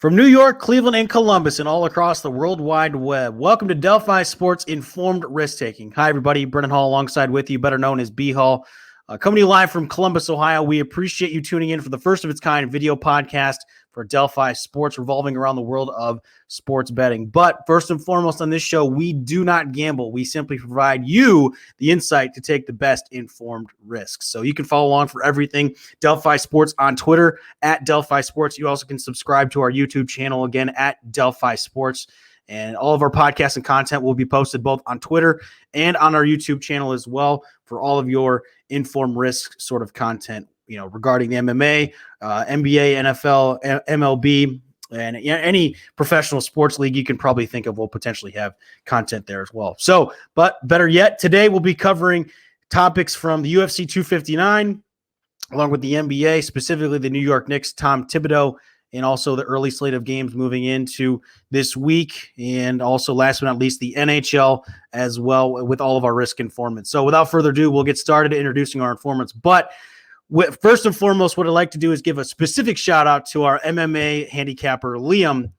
From New York, Cleveland, and Columbus, and all across the World Wide Web, welcome to Delphi Sports Informed Risk-Taking. Hi, everybody. Brennan Hall alongside with you, better known as B Hall. Coming to you live from Columbus, Ohio. We appreciate you tuning in for the first of its kind video podcast for Delphi Sports, revolving around the world of sports betting. But first and foremost on this show, we do not gamble. We simply provide you the insight to take the best informed risks. So you can follow along for everything. Delphi Sports on Twitter, at Delphi Sports. You also can subscribe to our YouTube channel, again, at Delphi Sports. And all of our podcasts and content will be posted both on Twitter and on our YouTube channel as well for all of your informed risk sort of content, you know, regarding the MMA, NBA, NFL, MLB, and any professional sports league you can probably think of will potentially have content there as well. So, but better yet, today we'll be covering topics from the UFC 259, along with the NBA, specifically the New York Knicks, Tom Thibodeau, and also the early slate of games moving into this week. And also, last but not least, the NHL as well, with all of our risk informants. So without further ado, we'll get started introducing our informants. But first and foremost, what I'd like to do is give a specific shout out to our MMA handicapper, Liam,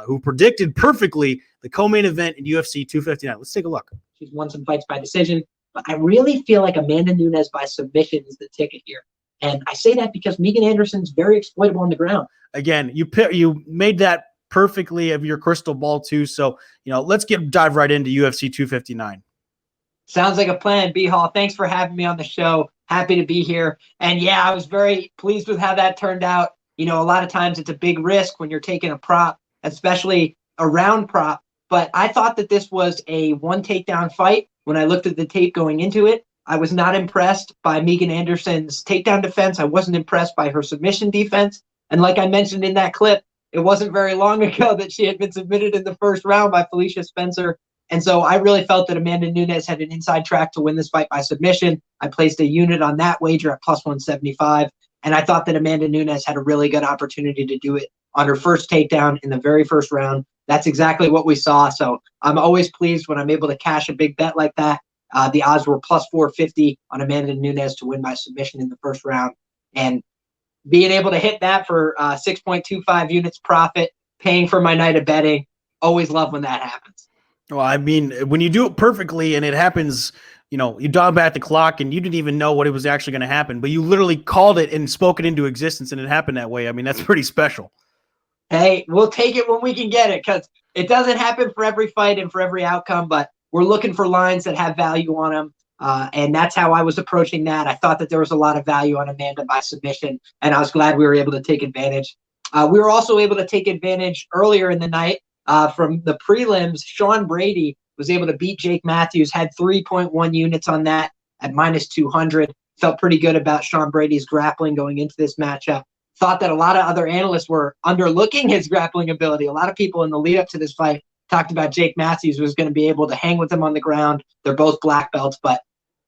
who predicted perfectly the co-main event in UFC 259. Let's take a look. She's won some fights by decision, but I really feel like Amanda Nunes by submission is the ticket here. And I say that because Megan Anderson's very exploitable on the ground. Again, you made that perfectly of your crystal ball too. So, you know, let's dive right into UFC 259. Sounds like a plan, B Hall. Thanks for having me on the show. Happy to be here. And yeah, I was very pleased with how that turned out. You know, a lot of times it's a big risk when you're taking a prop, especially a round prop. But I thought that this was a one takedown fight. When I looked at the tape going into it, I was not impressed by Megan Anderson's takedown defense. I wasn't impressed by her submission defense. And like I mentioned in that clip, it wasn't very long ago that she had been submitted in the first round by Felicia Spencer. And so I really felt that Amanda Nunes had an inside track to win this fight by submission. I placed a unit on that wager at plus 175. And I thought that Amanda Nunes had a really good opportunity to do it on her first takedown in the very first round. That's exactly what we saw. So I'm always pleased when I'm able to cash a big bet like that. The odds were plus 450 on Amanda Nunes to win by submission in the first round. And being able to hit that for 6.25 units profit, paying for my night of betting, always love when that happens. Well, I mean, when you do it perfectly and it happens, you know, you dial back the clock and you didn't even know what it was actually going to happen, but you literally called it and spoke it into existence and it happened that way. I mean, that's pretty special. Hey, we'll take it when we can get it because it doesn't happen for every fight and for every outcome, but we're looking for lines that have value on them. And that's how I was approaching that. I thought that there was a lot of value on Amanda by submission, and I was glad we were able to take advantage. We were also able to take advantage earlier in the night from the prelims. Sean Brady was able to beat Jake Matthews, had 3.1 units on that at minus 200. Felt pretty good about Sean Brady's grappling going into this matchup. Thought that a lot of other analysts were underlooking his grappling ability. A lot of people in the lead up to this fight talked about Jake Matthews was going to be able to hang with him on the ground. They're both black belts, but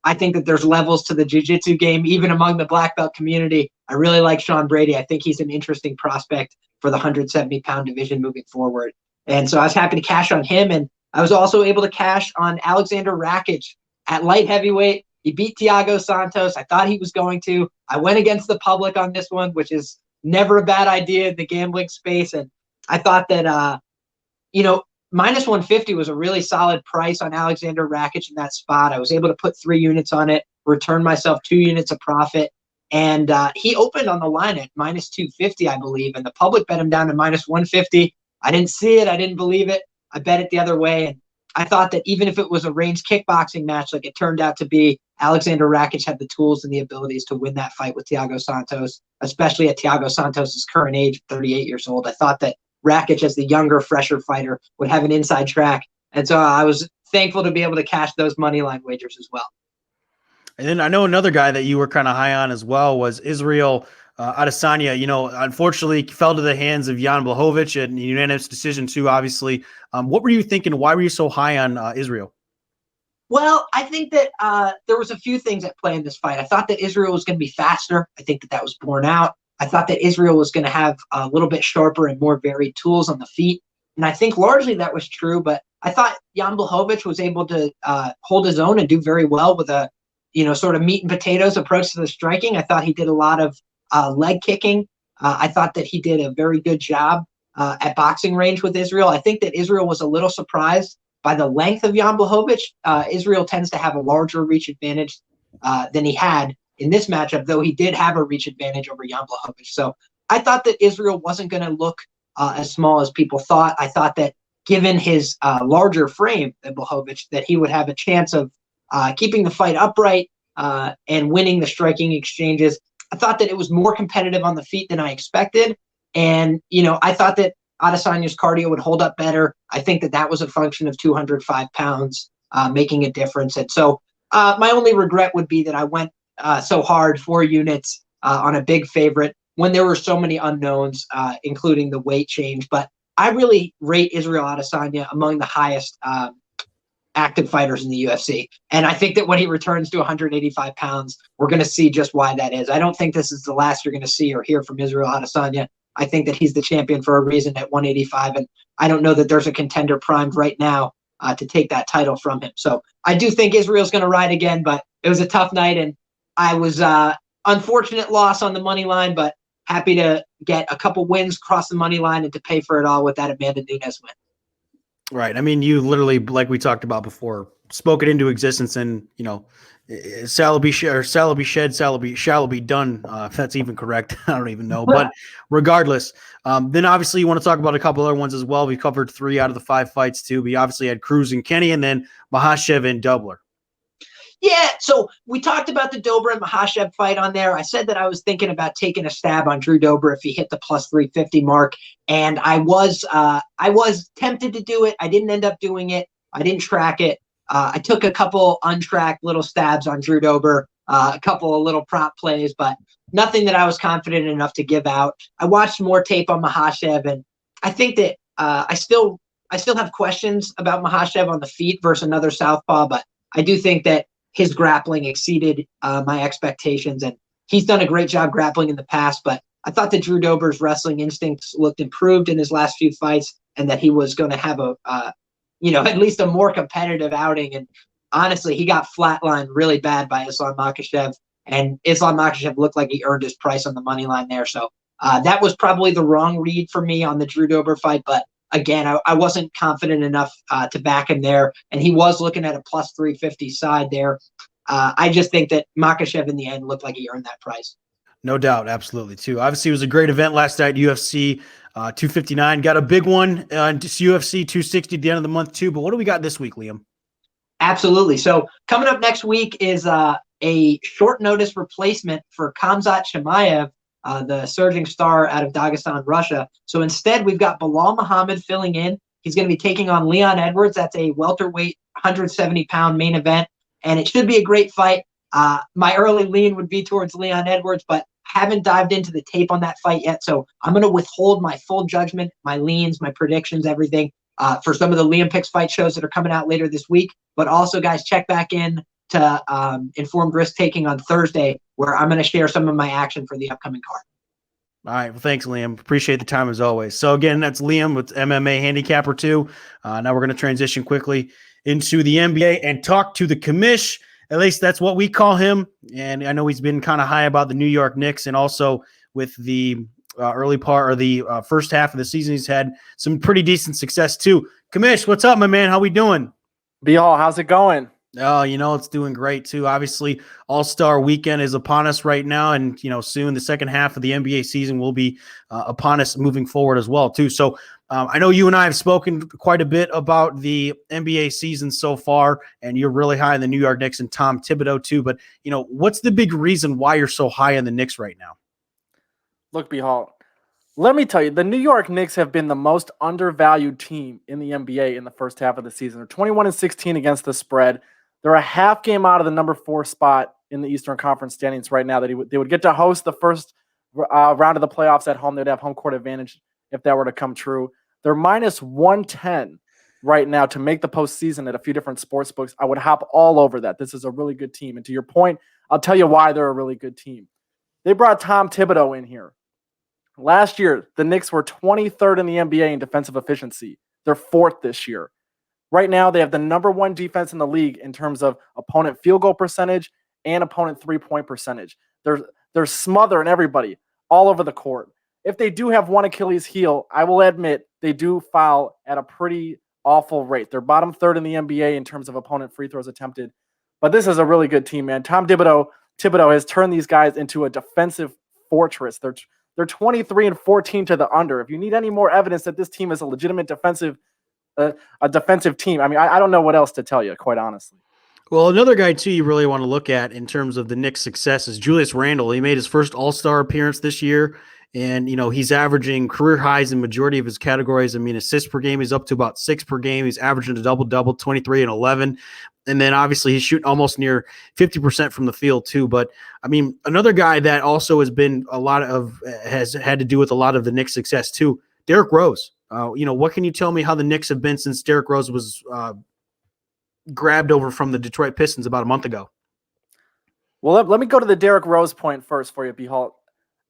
I think that there's levels to the jiu-jitsu game, even among the black belt community. I really like Sean Brady. I think he's an interesting prospect for the 170-pound division moving forward. And so I was happy to cash on him. And I was also able to cash on Aleksander Rakic at light heavyweight. He beat Thiago Santos. I thought he was going to. I went against the public on this one, which is never a bad idea in the gambling space. And I thought that, minus 150 was a really solid price on Aleksander Rakic in that spot. I was able to put 3 units on it, return myself 2 units of profit. And he opened on the line at minus 250, I believe. And the public bet him down to minus 150. I didn't see it. I didn't believe it. I bet it the other way. And I thought that even if it was a range kickboxing match like it turned out to be, Aleksander Rakic had the tools and the abilities to win that fight with Thiago Santos, especially at Thiago Santos' current age, 38 years old. I thought that Rakic, as the younger, fresher fighter, would have an inside track. And so I was thankful to be able to cash those money line wagers as well. And then I know another guy that you were kind of high on as well was Israel Adesanya. You know, unfortunately fell to the hands of Jan Blachowicz and unanimous decision too, obviously. What were you thinking? Why were you so high on Israel? Well, I think that there was a few things at play in this fight. I thought that Israel was going to be faster. I think that was borne out. I thought that Israel was going to have a little bit sharper and more varied tools on the feet. And I think largely that was true, but I thought Jan Blachowicz was able to hold his own and do very well with a, sort of meat and potatoes approach to the striking. I thought he did a lot of leg kicking. I thought that he did a very good job at boxing range with Israel. I think that Israel was a little surprised by the length of Jan Blachowicz. Israel tends to have a larger reach advantage than he had in this matchup, though he did have a reach advantage over Jan Blachowicz. So I thought that Israel wasn't going to look as small as people thought. I thought that given his larger frame than Blachowicz, that he would have a chance of keeping the fight upright and winning the striking exchanges. I thought that it was more competitive on the feet than I expected. And, I thought that Adesanya's cardio would hold up better. I think that that was a function of 205 pounds making a difference. And so my only regret would be that I went so hard 4 units on a big favorite when there were so many unknowns, including the weight change. But I really rate Israel Adesanya among the highest active fighters in the UFC. And I think that when he returns to 185 pounds, we're going to see just why that is. I don't think this is the last you're going to see or hear from Israel Adesanya. I think that he's the champion for a reason at 185. And I don't know that there's a contender primed right now to take that title from him. So I do think Israel's going to ride again, but it was a tough night. And I was unfortunate loss on the money line, but happy to get a couple wins across the money line and to pay for it all with that Amanda Nunes win. Right. I mean, you literally, like we talked about before, spoke it into existence, and shall be shed, shall be done. If that's even correct, I don't even know. But regardless, then obviously you want to talk about a couple other ones as well. We covered 3 out of the 5 fights too. We obviously had Cruz and Kenny, and then Makhachev and Dober. Yeah, so we talked about the Dober and Makhachev fight on there. I said that I was thinking about taking a stab on Drew Dober if he hit the plus 350 mark, and I was tempted to do it. I didn't end up doing it. I didn't track it. I took a couple untracked little stabs on Drew Dober, a couple of little prop plays, but nothing that I was confident enough to give out. I watched more tape on Makhachev, and I think that I still have questions about Makhachev on the feet versus another southpaw, but I do think that his grappling exceeded my expectations, and he's done a great job grappling in the past, but I thought that Drew Dober's wrestling instincts looked improved in his last few fights, and that he was going to have at least a more competitive outing. And honestly, he got flatlined really bad by Islam Makhachev, and Islam Makhachev looked like he earned his price on the money line there. So that was probably the wrong read for me on the Drew Dober fight, but again, I wasn't confident enough to back him there, and he was looking at a plus 350 side there. I just think that Makhachev in the end looked like he earned that price. No doubt, absolutely, too. Obviously, it was a great event last night, UFC 259. Got a big one, UFC 260 at the end of the month, too. But what do we got this week, Liam? Absolutely. So coming up next week is a short notice replacement for Khamzat Chimaev, the surging star out of Dagestan, Russia. So instead, we've got Bilal Muhammad filling in. He's going to be taking on Leon Edwards. That's a welterweight, 170-pound main event, and it should be a great fight. My early lean would be towards Leon Edwards, but haven't dived into the tape on that fight yet. So I'm going to withhold my full judgment, my leans, my predictions, everything for some of the Liam Picks fight shows that are coming out later this week. But also, guys, check back in to Informed Risk Taking on Thursday, where I'm going to share some of my action for the upcoming card. All right. Well, thanks, Liam. Appreciate the time as always. So again, that's Liam with MMA Handicapper 2. Now we're going to transition quickly into the NBA and talk to the commish. At least that's what we call him. And I know he's been kind of high about the New York Knicks, and also with the early part or the first half of the season, he's had some pretty decent success too. Commish, what's up, my man? How we doing? B-Hall, how's it going? Oh, it's doing great too. Obviously, All-Star Weekend is upon us right now, and soon the second half of the NBA season will be upon us moving forward as well too. So I know you and I have spoken quite a bit about the NBA season so far, and you're really high in the New York Knicks and Tom Thibodeau too. But what's the big reason why you're so high in the Knicks right now? Look, B-Hall, let me tell you, the New York Knicks have been the most undervalued team in the NBA in the first half of the season. They're 21-16 against the spread. They're a half game out of the number 4 spot in the Eastern Conference standings right now. They would get to host the first round of the playoffs at home. They'd have home court advantage if that were to come true. They're minus 110 right now to make the postseason at a few different sports books. I would hop all over that. This is a really good team. And to your point, I'll tell you why they're a really good team. They brought Tom Thibodeau in here. Last year, the Knicks were 23rd in the NBA in defensive efficiency. They're 4th this year. Right now, they have the number 1 defense in the league in terms of opponent field goal percentage and opponent 3-point percentage. They're smothering everybody all over the court. if they do have one Achilles heel, I will admit they do foul at a pretty awful rate. They're bottom third in the NBA in terms of opponent free throws attempted. But this is a really good team, man. Tom Thibodeau has turned these guys into a defensive fortress. They're 23-14 to the under. If you need any more evidence that this team is a legitimate defensive team, I mean, I don't know what else to tell you, quite honestly. Well, another guy, too, you really want to look at in terms of the Knicks' success is Julius Randle. He made his first All-Star appearance this year, and, he's averaging career highs in majority of his categories. I mean, assists per game, he's up to about 6 per game. He's averaging a double-double, 23 and 11. And then, obviously, he's shooting almost near 50% from the field, too. But, I mean, another guy that also has had to do with a lot of the Knicks' success, too, Derrick Rose. What can you tell me how the Knicks have been since Derrick Rose was grabbed over from the Detroit Pistons about a month ago? Well, let me go to the Derrick Rose point first for you, B-Hall.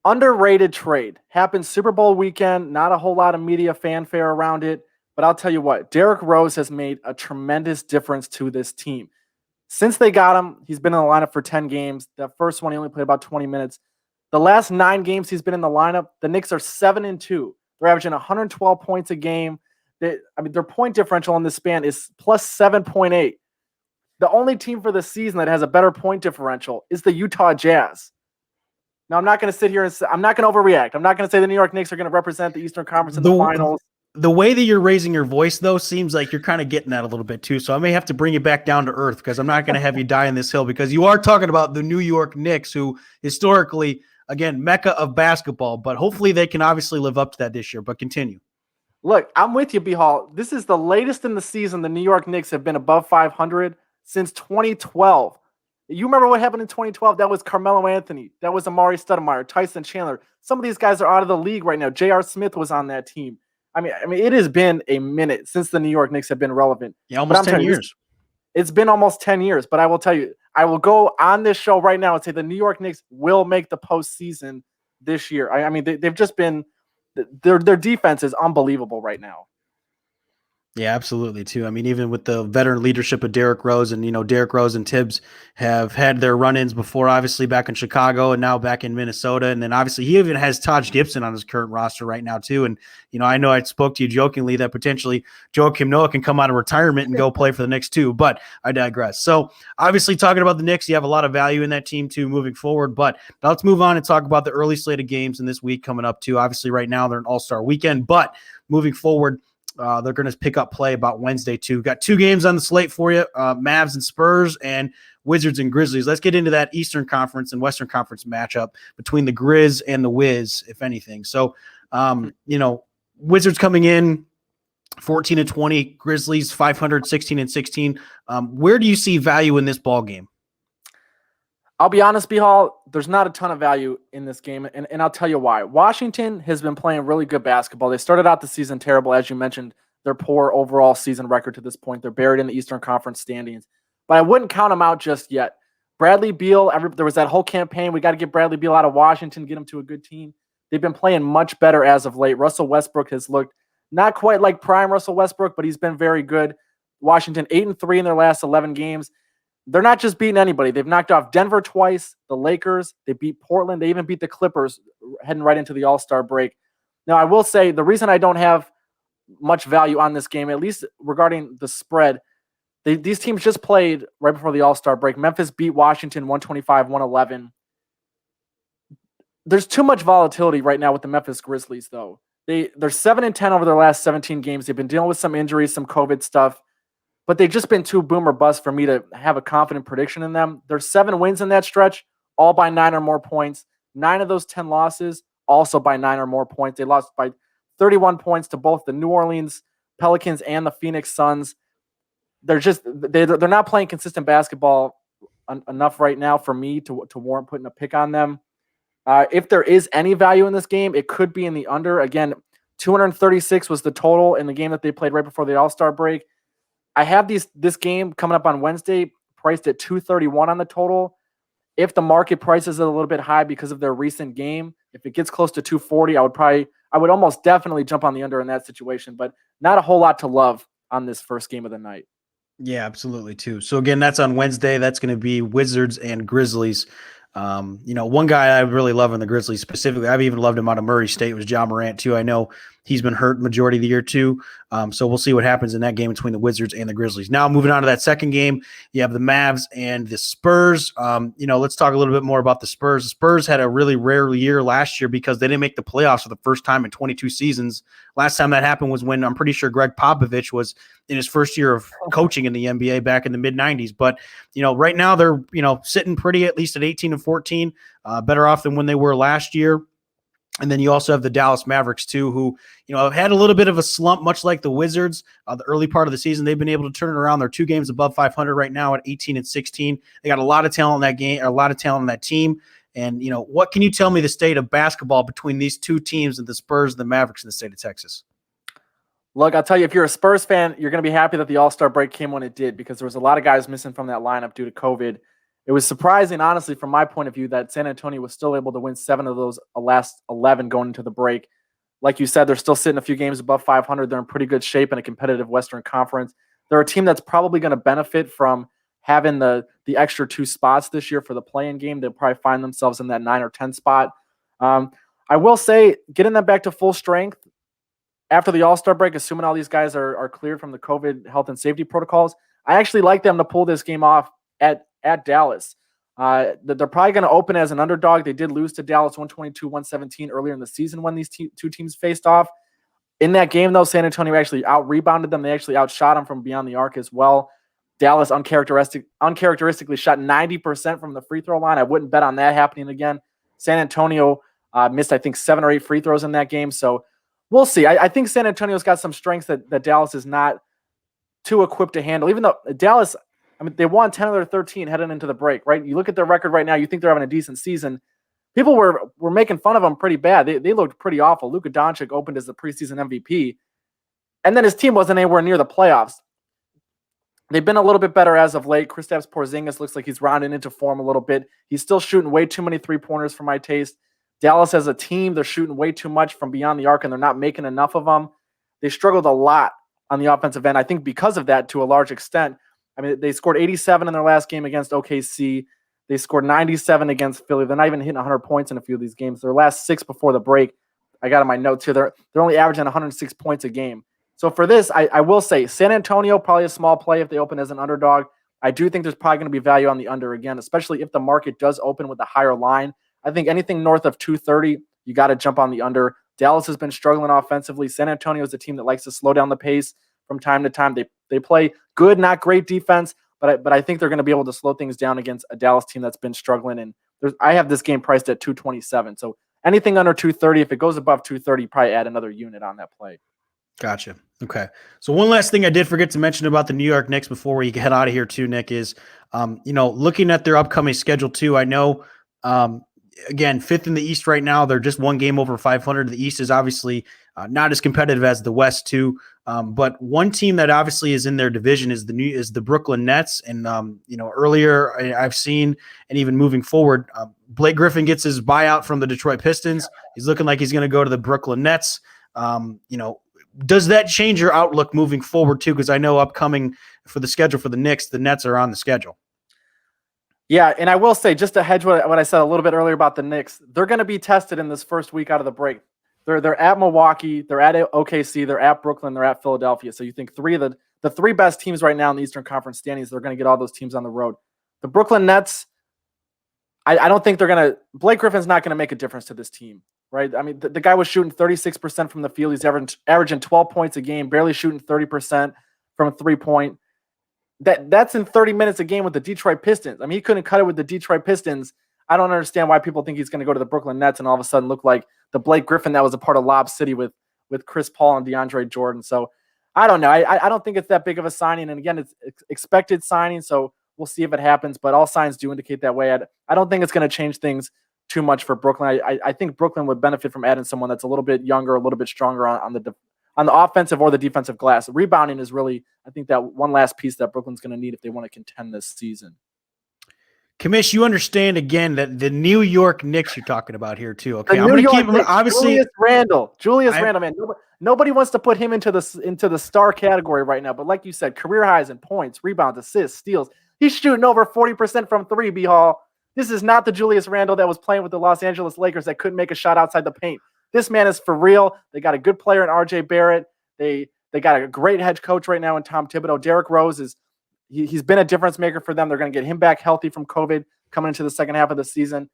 Underrated trade. Happened Super Bowl weekend. Not a whole lot of media fanfare around it. But I'll tell you what, Derrick Rose has made a tremendous difference to this team. Since they got him, he's been in the lineup for 10 games. The first one, he only played about 20 minutes. The last 9 games he's been in the lineup, the Knicks are 7-2. They're averaging 112 points a game. Their point differential in this span is plus 7.8. The only team for the season that has a better point differential is the Utah Jazz. Now, I'm not going to sit here and say, I'm not going to overreact. I'm not going to say the New York Knicks are going to represent the Eastern Conference in the finals. The way that you're raising your voice, though, seems like you're kind of getting that a little bit, too. So I may have to bring you back down to earth because I'm not going to have you die on this hill because you are talking about the New York Knicks, who historically, again, mecca of basketball. But hopefully they can obviously live up to that this year. But continue. Look, I'm with you, B-Hall. This is the latest in the season the New York Knicks have been above 500 since 2012. You remember what happened in 2012? That was Carmelo Anthony. That was Amari Stoudemire, Tyson Chandler. Some of these guys are out of the league right now. J.R. Smith was on that team. I mean, it has been a minute since the New York Knicks have been relevant. Yeah, almost 10 years. It's been almost 10 years, but I will tell you, I will go on this show right now and say the New York Knicks will make the postseason this year. I mean, they've just been their defense is unbelievable right now. Yeah, absolutely, too. I mean, even with the veteran leadership of Derrick Rose, and, Derrick Rose and Tibbs have had their run-ins before, obviously, back in Chicago and now back in Minnesota. And then, obviously, he even has Taj Gibson on his current roster right now, too. And, I know I spoke to you jokingly that potentially Joakim Noah can come out of retirement and go play for the Knicks, too. But I digress. So, obviously, talking about the Knicks, you have a lot of value in that team, too, moving forward. But now let's move on and talk about the early slate of games in this week coming up, too. Obviously, right now, they're an all-star weekend. But moving forward, they're going to pick up play about Wednesday, too. Got 2 games on the slate for you, Mavs and Spurs and Wizards and Grizzlies. Let's get into that Eastern Conference and Western Conference matchup between the Grizz and the Wiz, if anything. So, Wizards coming in 14-20, Grizzlies 500, 16-16. Where do you see value in this ball game? I'll be honest, B-Hall, there's not a ton of value in this game, and I'll tell you why. Washington has been playing really good basketball. They started out the season terrible, as you mentioned, their poor overall season record to this point. They're buried in the Eastern Conference standings, but I wouldn't count them out just yet. Bradley Beal, there was that whole campaign, we got to get Bradley Beal out of Washington, get him to a good team. They've been playing much better as of late. Russell Westbrook has looked not quite like prime Russell Westbrook, but he's been very good. Washington 8-3 in their last 11 games. They're not just beating anybody. They've knocked off Denver twice, the Lakers. They beat Portland. They even beat the Clippers heading right into the All-Star break. Now, I will say the reason I don't have much value on this game, at least regarding the spread, these teams just played right before the All-Star break. Memphis beat Washington 125-111. There's too much volatility right now with the Memphis Grizzlies, though. They're 7-10 over their last 17 games. They've been dealing with some injuries, some COVID stuff. But they've just been too boom or bust for me to have a confident prediction in them. There's 7 wins in that stretch, all by 9 or more points. 9 of those 10 losses, also by 9 or more points. They lost by 31 points to both the New Orleans Pelicans and the Phoenix Suns. They're not playing consistent basketball enough right now for me to warrant putting a pick on them. If there is any value in this game, it could be in the under. Again, 236 was the total in the game that they played right before the All-Star break. I have this game coming up on Wednesday priced at 231 on the total. If the market prices it a little bit high because of their recent game, if it gets close to 240, I would almost definitely jump on the under in that situation, but not a whole lot to love on this first game of the night. Yeah, absolutely, too. So, again, that's on Wednesday. That's going to be Wizards and Grizzlies. One guy I really love in the Grizzlies specifically, I've even loved him out of Murray State, was Ja Morant too. I know he's been hurt majority of the year too. So we'll see what happens in that game between the Wizards and the Grizzlies. Now moving on to that second game, you have the Mavs and the Spurs. Let's talk a little bit more about the Spurs. The Spurs had a really rare year last year because they didn't make the playoffs for the first time in 22 seasons. Last time that happened was when I'm pretty sure Greg Popovich was in his first year of coaching in the NBA back in the mid 90s. But, right now they're, sitting pretty at least at 18 and 14, better off than when they were last year. And then you also have the Dallas Mavericks too, who, have had a little bit of a slump, much like the Wizards. The early part of the season, they've been able to turn it around. They're 2 games above 500 right now at 18 and 16. They got a lot of talent in that game, a lot of talent in that team. And, what can you tell me the state of basketball between these two teams and the Spurs and the Mavericks in the state of Texas? Look, I'll tell you, if you're a Spurs fan, you're going to be happy that the All-Star break came when it did, because there was a lot of guys missing from that lineup due to COVID. It was surprising, honestly, from my point of view, that San Antonio was still able to win 7 of those last 11 going into the break. Like you said, they're still sitting a few games above 500. They're in pretty good shape in a competitive Western Conference. They're a team that's probably going to benefit from having the extra 2 spots this year for the play-in game. They'll probably find themselves in that 9 or 10 spot. I will say, getting them back to full strength after the All-Star break, assuming all these guys are cleared from the COVID health and safety protocols, I actually like them to pull this game off at Dallas. They're probably going to open as an underdog. They did lose to Dallas 122-117 earlier in the season when these two teams faced off. In that game, though, San Antonio actually out-rebounded them. They actually outshot them from beyond the arc as well. Dallas uncharacteristically shot 90% from the free throw line. I wouldn't bet on that happening again. San Antonio missed, I think, 7 or 8 free throws in that game. So we'll see. I think San Antonio's got some strengths that Dallas is not too equipped to handle, even though Dallas – they won 10 of their 13 heading into the break, right? You look at their record right now, you think they're having a decent season. People were making fun of them pretty bad. They looked pretty awful. Luka Doncic opened as the preseason MVP, and then his team wasn't anywhere near the playoffs. They've been a little bit better as of late. Kristaps Porzingis looks like he's rounding into form a little bit. He's still shooting way too many three-pointers for my taste. Dallas as a team, they're shooting way too much from beyond the arc, and they're not making enough of them. They struggled a lot on the offensive end, I think because of that to a large extent. They scored 87 in their last game against OKC. They scored 97 against Philly. They're not even hitting 100 points in a few of these games. Their last 6 before the break, I got in my notes here, they're only averaging 106 points a game. So for this, I will say San Antonio, probably a small play if they open as an underdog. I do think there's probably going to be value on the under again, especially if the market does open with a higher line. I think anything north of 230, you got to jump on the under. Dallas has been struggling offensively. San Antonio is a team that likes to slow down the pace from time to time. They play good, not great defense, but I think they're going to be able to slow things down against a Dallas team that's been struggling. And I have this game priced at 227. So anything under 230, if it goes above 230, probably add another unit on that play. Gotcha. Okay. So one last thing I did forget to mention about the New York Knicks before we head out of here too, Nick, is, looking at their upcoming schedule too, I know, again, 5th in the East right now. They're just 1 game over 500. The East is obviously not as competitive as the West too. But one team that obviously is in their division is the Brooklyn Nets. And, earlier I've seen, and even moving forward, Blake Griffin gets his buyout from the Detroit Pistons. He's looking like he's going to go to the Brooklyn Nets. Does that change your outlook moving forward too? Because I know upcoming for the schedule for the Knicks, the Nets are on the schedule. Yeah, and I will say, just to hedge what I said a little bit earlier about the Knicks, they're going to be tested in this first week out of the break. They're at Milwaukee, they're at OKC, they're at Brooklyn, they're at Philadelphia. So you think the 3 best teams right now in the Eastern Conference standings, they're going to get all those teams on the road. The Brooklyn Nets, I don't think they're going to – Blake Griffin's not going to make a difference to this team, right? The guy was shooting 36% from the field. He's averaging 12 points a game, barely shooting 30% from a three-point. That's in 30 minutes a game with the Detroit Pistons. He couldn't cut it with the Detroit Pistons. I don't understand why people think he's going to go to the Brooklyn Nets and all of a sudden look like the Blake Griffin that was a part of Lob City with Chris Paul and DeAndre Jordan. So I don't know. I don't think it's that big of a signing. And again, it's expected signing, so we'll see if it happens. But all signs do indicate that way. I don't think it's going to change things too much for Brooklyn. I think Brooklyn would benefit from adding someone that's a little bit younger, a little bit stronger on the offensive or the defensive glass. Rebounding is really, I think, that one last piece that Brooklyn's going to need if they want to contend this season. Commish, you understand again that the New York Knicks you're talking about here too. Okay, I'm going to keep obviously Julius Randle, man. Nobody wants to put him into the star category right now. But like you said, career highs in points, rebounds, assists, steals. He's shooting over 40% from 3. B Hall. This is not the Julius Randle that was playing with the Los Angeles Lakers that couldn't make a shot outside the paint. This man is for real. They got a good player in RJ Barrett. They got a great head coach right now in Tom Thibodeau. Derrick Rose he's been a difference maker for them. They're going to get him back healthy from COVID coming into the second half of the season.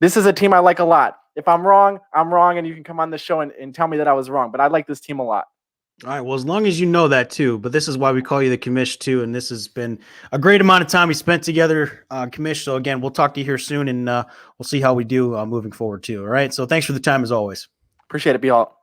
This is a team I like a lot. If I'm wrong, I'm wrong, and you can come on the show and tell me that I was wrong. But I like this team a lot. All right. Well, as long as you know that too, but this is why we call you the commish too. And this has been a great amount of time we spent together, commish. So again, we'll talk to you here soon, and we'll see how we do moving forward too. All right. So thanks for the time as always. Appreciate it, B-Hall.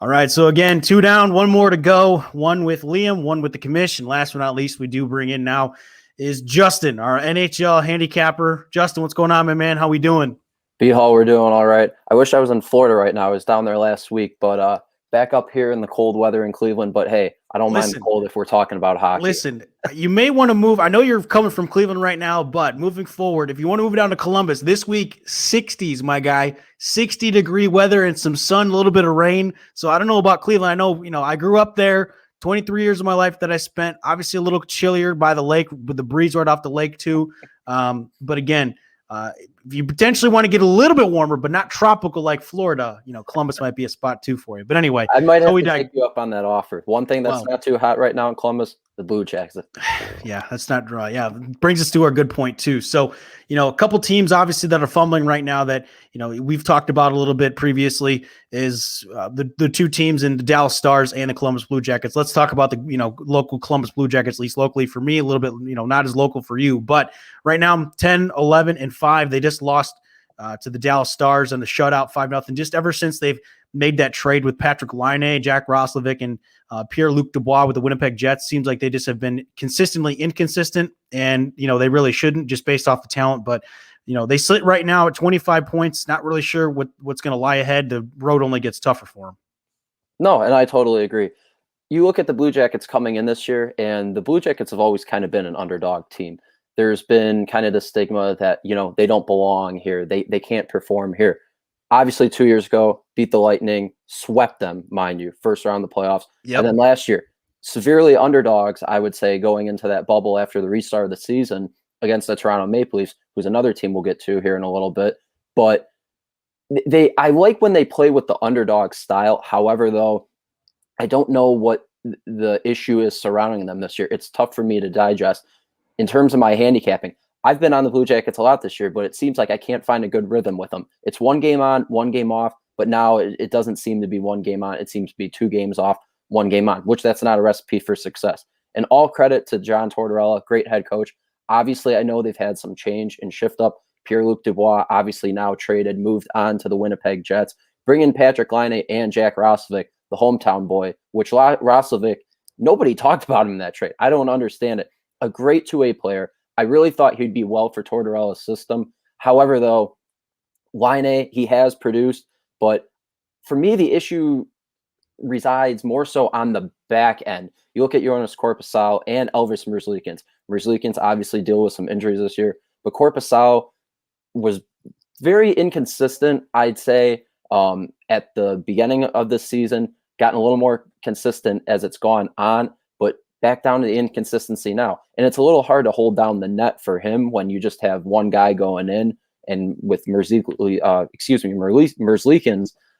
All right. So again, 2 down, 1 more to go. 1 with Liam, 1 with the commish. And last but not least, we do bring in now is Justin, our NHL handicapper. Justin, what's going on, my man? How we doing? B-Hall, we're doing all right. I wish I was in Florida right now. I was down there last week, but back up here in the cold weather in Cleveland. But hey, I don't mind the cold if we're talking about hockey. Listen, you may want to move. I know you're coming from Cleveland right now, but moving forward, if you want to move down to Columbus this week, 60s, my guy, 60-degree weather and some sun, a little bit of rain. So I don't know about Cleveland. I know, I grew up there. 23 years of my life that I spent, obviously a little chillier by the lake with the breeze right off the lake too. But again, if you potentially want to get a little bit warmer, but not tropical like Florida, Columbus might be a spot too for you. But anyway, I might have to take you up on that offer. One thing that's not too hot right now in Columbus, the Blue Jackets. Yeah, that's not dry. Yeah, brings us to our good point too. So, a couple teams obviously that are fumbling right now that, we've talked about a little bit previously is the 2 teams in the Dallas Stars and the Columbus Blue Jackets. Let's talk about the, local Columbus Blue Jackets, at least locally for me, a little bit, not as local for you, but right now 10, 11, and 5, they just lost to the Dallas Stars and the shutout 5-0. Just ever since they've made that trade with Patrick Laine, Jack Roslovic, and Pierre-Luc Dubois with the Winnipeg Jets, seems like they just have been consistently inconsistent, and they really shouldn't just based off the talent. But they sit right now at 25 points. Not really sure what's going to lie ahead. The road only gets tougher for them. No, and I totally agree. You look at the Blue Jackets coming in this year, and the Blue Jackets have always kind of been an underdog team. There's been kind of the stigma that, they don't belong here. They can't perform here. Obviously, 2 years ago, beat the Lightning, swept them, mind you, first round of the playoffs. Yep. And then last year, severely underdogs, I would say, going into that bubble after the restart of the season against the Toronto Maple Leafs, who's another team we'll get to here in a little bit. But I like when they play with the underdog style. However, though, I don't know what the issue is surrounding them this year. It's tough for me to digest. In terms of my handicapping, I've been on the Blue Jackets a lot this year, but it seems like I can't find a good rhythm with them. It's 1 game on, 1 game off, but now it doesn't seem to be 1 game on. It seems to be 2 games off, 1 game on, which that's not a recipe for success. And all credit to John Tortorella, great head coach. Obviously, I know they've had some change and shift up. Pierre-Luc Dubois, obviously now traded, moved on to the Winnipeg Jets. Bring in Patrick Laine and Jack Roslovic, the hometown boy, which Roslovic, nobody talked about him in that trade. I don't understand it. A great 2-way player. I really thought he'd be well for Tortorella's system. However, though, Laine, he has produced, but for me, the issue resides more so on the back end. You look at Jonas Korpisalo and Elvis Merzlikins. Merzlikins obviously deal with some injuries this year, but Korpisalo was very inconsistent, I'd say, at the beginning of this season, gotten a little more consistent as it's gone on, but back down to the inconsistency now. And it's a little hard to hold down the net for him when you just have one guy going in, and with Merzlikins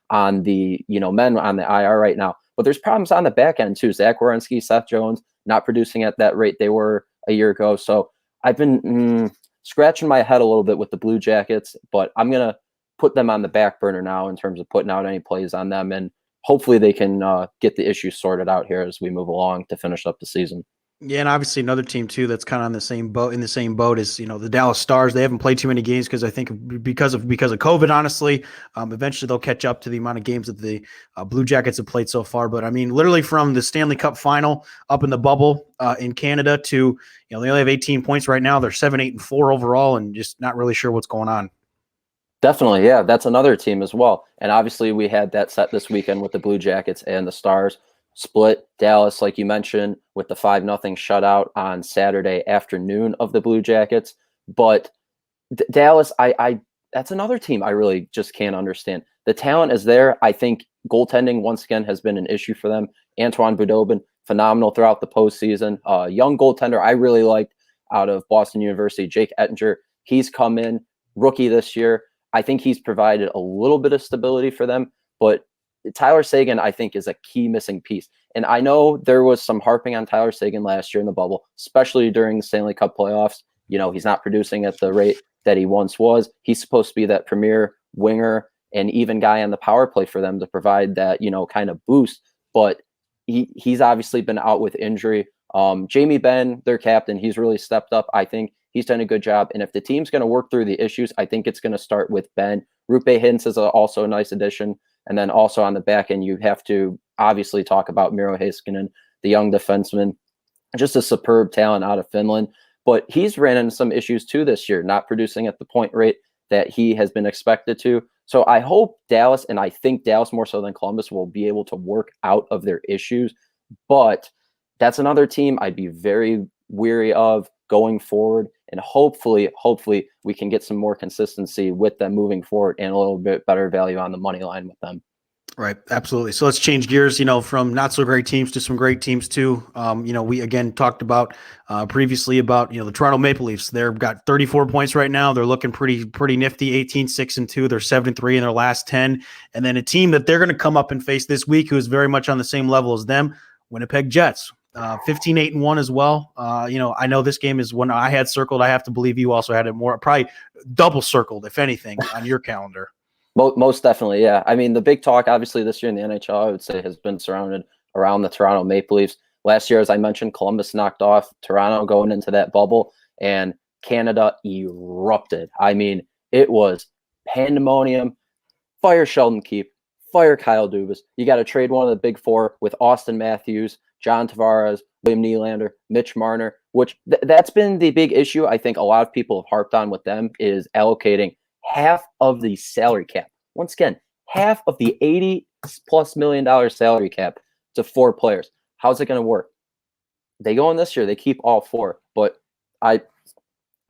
on the, men on the IR right now. But there's problems on the back end too. Zach Werenski, Seth Jones, not producing at that rate they were a year ago. So I've been scratching my head a little bit with the Blue Jackets, but I'm going to put them on the back burner now in terms of putting out any plays on them. And hopefully they can get the issues sorted out here as we move along to finish up the season. Yeah, and obviously another team too that's kind of on the same boat is the Dallas Stars. They haven't played too many games because I think because of COVID. Honestly, eventually they'll catch up to the amount of games that the Blue Jackets have played so far. But I mean, literally from the Stanley Cup final up in the bubble in Canada to they only have 18 points right now. They're 7-8-4 overall, and just not really sure what's going on. Definitely, yeah, that's another team as well. And obviously we had that set this weekend with the Blue Jackets and the Stars. Split Dallas, like you mentioned, with the 5-0 shutout on Saturday afternoon of the Blue Jackets. But Dallas, I that's another team I really just can't understand. The talent is there. I think goaltending, once again, has been an issue for them. Antoine Boudobin, phenomenal throughout the postseason. Young goaltender I really liked out of Boston University, Jake Ettinger, He's come in, rookie this year. I think he's provided a little bit of stability for them, but Tyler Seguin, I think, is a key missing piece. And I know there was some harping on Tyler Seguin last year in the bubble, especially during the Stanley Cup playoffs. He's not producing at the rate that he once was. He's supposed to be that premier winger and even guy on the power play for them to provide that, kind of boost. But he's obviously been out with injury. Jamie Benn, their captain, he's really stepped up. I think he's done a good job. And if the team's going to work through the issues, I think it's going to start with Ben. Rupe Hintz is also a nice addition. And then also on the back end, you have to obviously talk about Miro Heiskanen, the young defenseman, just a superb talent out of Finland. But he's ran into some issues too this year, not producing at the point rate that he has been expected to. So I hope Dallas, and I think Dallas more so than Columbus, will be able to work out of their issues. But that's another team I'd be very weary of going forward. And hopefully we can get some more consistency with them moving forward and a little bit better value on the money line with them. Right. Absolutely. So let's change gears, from not so great teams to some great teams too. We again talked about previously about, the Toronto Maple Leafs. They've got 34 points right now. They're looking pretty nifty, 18-6-2. They're 7-3 in their last 10. And then a team that they're going to come up and face this week, who is very much on the same level as them, Winnipeg Jets. 15-8-1 as well. I know this game is one I had circled. I have to believe you also had it more, probably double circled, if anything, on your calendar. Most definitely, yeah. I mean, the big talk, obviously, this year in the NHL, I would say, has been surrounded around the Toronto Maple Leafs. Last year, as I mentioned, Columbus knocked off Toronto going into that bubble, and Canada erupted. I mean, it was pandemonium. Fire Sheldon Keefe, fire Kyle Dubas. You got to trade one of the big four with Austin Matthews, John Tavares, William Nylander, Mitch Marner, which that's been the big issue I think a lot of people have harped on with them, is allocating half of the salary cap. Once again, half of the $80+ million salary cap to four players. How's it going to work? They go in this year, they keep all four, but I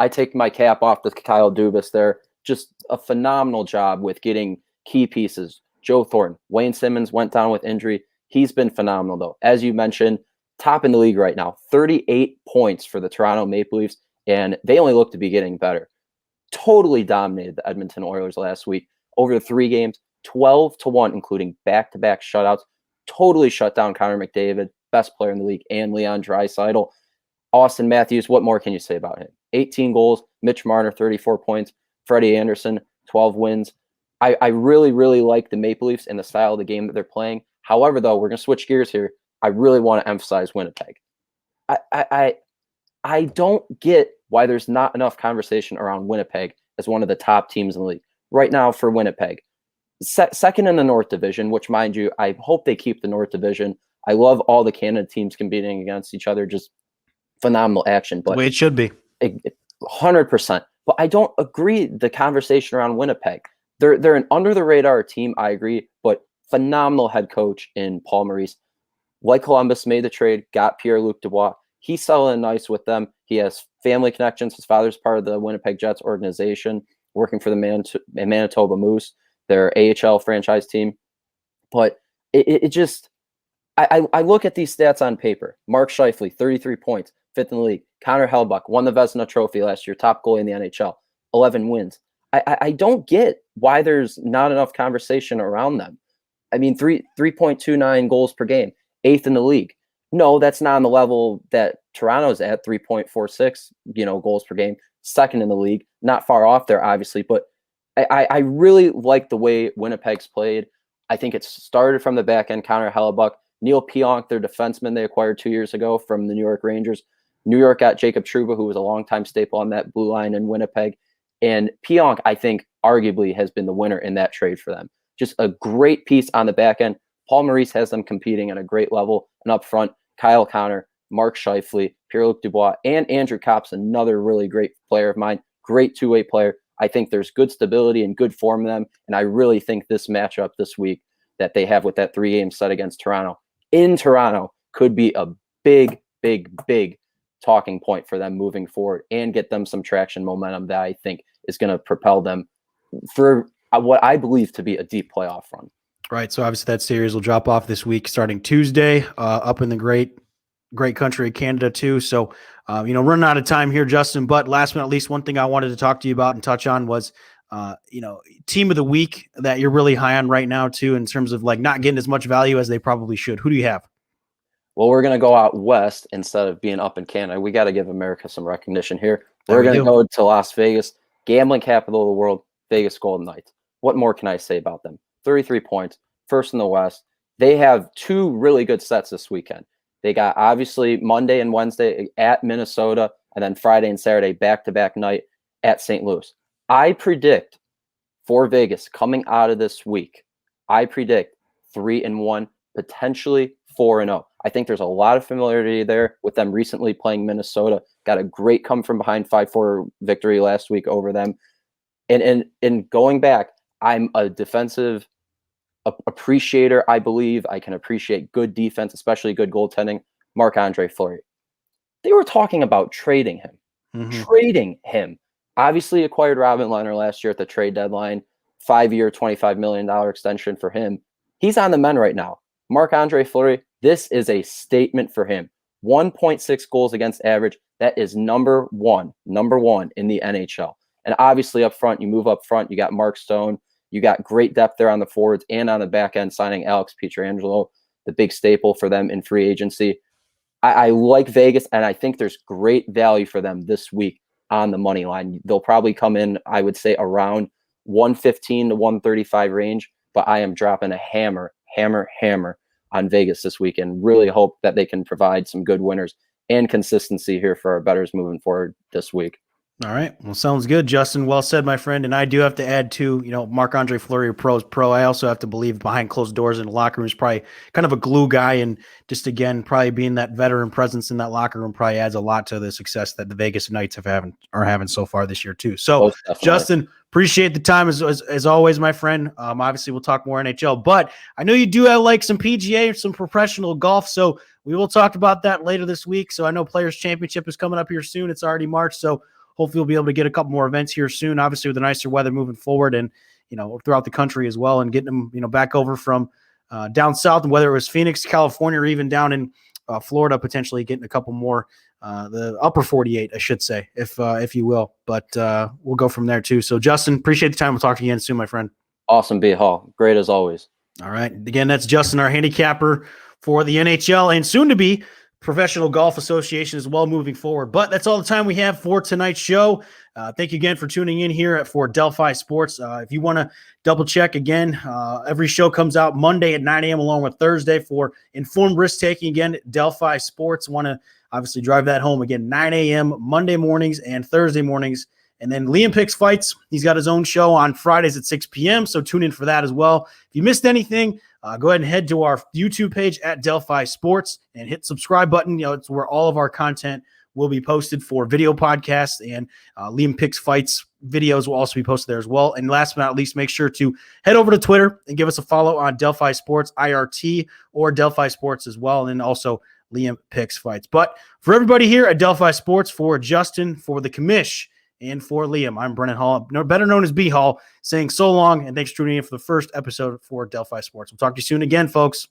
take my cap off to Kyle Dubas there. Just a phenomenal job with getting key pieces. Joe Thornton, Wayne Simmons went down with injury. He's been phenomenal, though. As you mentioned, top in the league right now, 38 points for the Toronto Maple Leafs, and they only look to be getting better. Totally dominated the Edmonton Oilers last week. Over the 3 games, 12-1, including back-to-back shutouts. Totally shut down Connor McDavid, best player in the league, and Leon Draisaitl. Austin Matthews, what more can you say about him? 18 goals. Mitch Marner, 34 points. Freddie Anderson, 12 wins. I really, really like the Maple Leafs and the style of the game that they're playing. However, though, we're going to switch gears here. I really want to emphasize Winnipeg. I don't get why there's not enough conversation around Winnipeg as one of the top teams in the league. Right now for Winnipeg, second in the North Division, which, mind you, I hope they keep the North Division. I love all the Canada teams competing against each other. Just phenomenal action. But the way it should be. 100%. But I don't agree the conversation around Winnipeg. They're an under-the-radar team, I agree, but phenomenal head coach in Paul Maurice. Like Columbus, made the trade, got Pierre-Luc Dubois. He's selling nice with them. He has family connections. His father's part of the Winnipeg Jets organization, working for the Manitoba Moose, their AHL franchise team. But it just – I look at these stats on paper. Mark Scheifele, 33 points, 5th in the league. Connor Hellebuyck won the Vezina Trophy last year, top goalie in the NHL, 11 wins. I don't get why there's not enough conversation around them. I mean, 3.29 goals per game, 8th in the league. No, that's not on the level that Toronto's at, 3.46, goals per game, 2nd in the league. Not far off there, obviously, but I really like the way Winnipeg's played. I think it started from the back end. Connor Hellebuyck, Neil Pionk, their defenseman they acquired 2 years ago from the New York Rangers. New York got Jacob Trouba, who was a longtime staple on that blue line in Winnipeg. And Pionk, I think, arguably has been the winner in that trade for them. Just a great piece on the back end. Paul Maurice has them competing at a great level. And up front, Kyle Connor, Mark Scheifele, Pierre-Luc Dubois, and Andrew Kopp's another really great player of mine. Great two-way player. I think there's good stability and good form in them. And I really think this matchup this week that they have with that 3-game set against Toronto in Toronto could be a big, big, big talking point for them moving forward and get them some traction momentum that I think is going to propel them for what I believe to be a deep playoff run. Right. So obviously that series will drop off this week starting Tuesday up in the great great country of Canada too. So, running out of time here, Justin, but last but not least, one thing I wanted to talk to you about and touch on was, team of the week that you're really high on right now too, in terms of like not getting as much value as they probably should. Who do you have? Well, we're going to go out west instead of being up in Canada. We got to give America some recognition here. There We're we going to do. go to Las Vegas, gambling capital of the world, Vegas Golden Knights. What more can I say about them? 33 points, first in the West. They have two really good sets this weekend. They got obviously Monday and Wednesday at Minnesota, and then Friday and Saturday back-to-back night at St. Louis. I predict for Vegas coming out of this week, I predict 3-1, potentially 4-0. I think there's a lot of familiarity there with them recently playing Minnesota. Got a great come from behind 5-4 victory last week over them. And going back, I'm a defensive appreciator. I believe I can appreciate good defense, especially good goaltending. Marc-Andre Fleury. They were talking about trading him. Trading him. Obviously acquired Robin Lehner last year at the trade deadline. 5-year, $25 million extension for him. He's on the mend right now. Marc-Andre Fleury, this is a statement for him. 1.6 goals against average. That is number one in the NHL. And obviously up front, you move up front, you got Mark Stone. You got great depth there on the forwards and on the back end, signing Alex Pietrangelo, the big staple for them in free agency. I like Vegas, and I think there's great value for them this week on the money line. They'll probably come in, I would say, around 115 to 135 range, but I am dropping a hammer on Vegas this week and really hope that they can provide some good winners and consistency here for our bettors moving forward this week. All right. Well, sounds good, Justin. Well said, my friend. And I do have to add too, Marc-Andre Fleury, pro. I also have to believe behind closed doors in the locker room is probably kind of a glue guy. And just again, probably being that veteran presence in that locker room probably adds a lot to the success that the Vegas Knights are having so far this year too. So Justin, appreciate the time as always, my friend. Obviously we'll talk more NHL, but I know you do have like some PGA, some professional golf. So we will talk about that later this week. So I know Players Championship is coming up here soon. It's already March. So hopefully we'll be able to get a couple more events here soon, obviously with the nicer weather moving forward and, throughout the country as well, and getting them, back over from down south, and whether it was Phoenix, California, or even down in Florida, potentially getting a couple more, the upper 48, I should say, if you will. But we'll go from there too. So Justin, appreciate the time. We'll talk to you again soon, my friend. Awesome, B. Hall. Great as always. All right. Again, that's Justin, our handicapper for the NHL and soon to be Professional Golf Association as well moving forward. But that's all the time we have for tonight's show. Thank you again for tuning in here for Delphi Sports. If you want to double check again, every show comes out Monday at 9 a.m. along with Thursday for informed risk taking. Again, Delphi Sports. Want to obviously drive that home again, 9 a.m. Monday mornings and Thursday mornings. And then Liam Picks Fights. He's got his own show on Fridays at 6 p.m. So tune in for that as well. If you missed anything, go ahead and head to our YouTube page at Delphi Sports and hit subscribe button. It's where all of our content will be posted for video podcasts, and Liam Picks Fights videos will also be posted there as well. And last but not least, make sure to head over to Twitter and give us a follow on Delphi Sports IRT or Delphi Sports as well. And then also Liam Picks Fights. But for everybody here at Delphi Sports, for Justin, for the commish, and for Liam, I'm Brennan Hall, better known as B Hall, saying so long and thanks for tuning in for the first episode for Delphi Sports. We'll talk to you soon again, folks.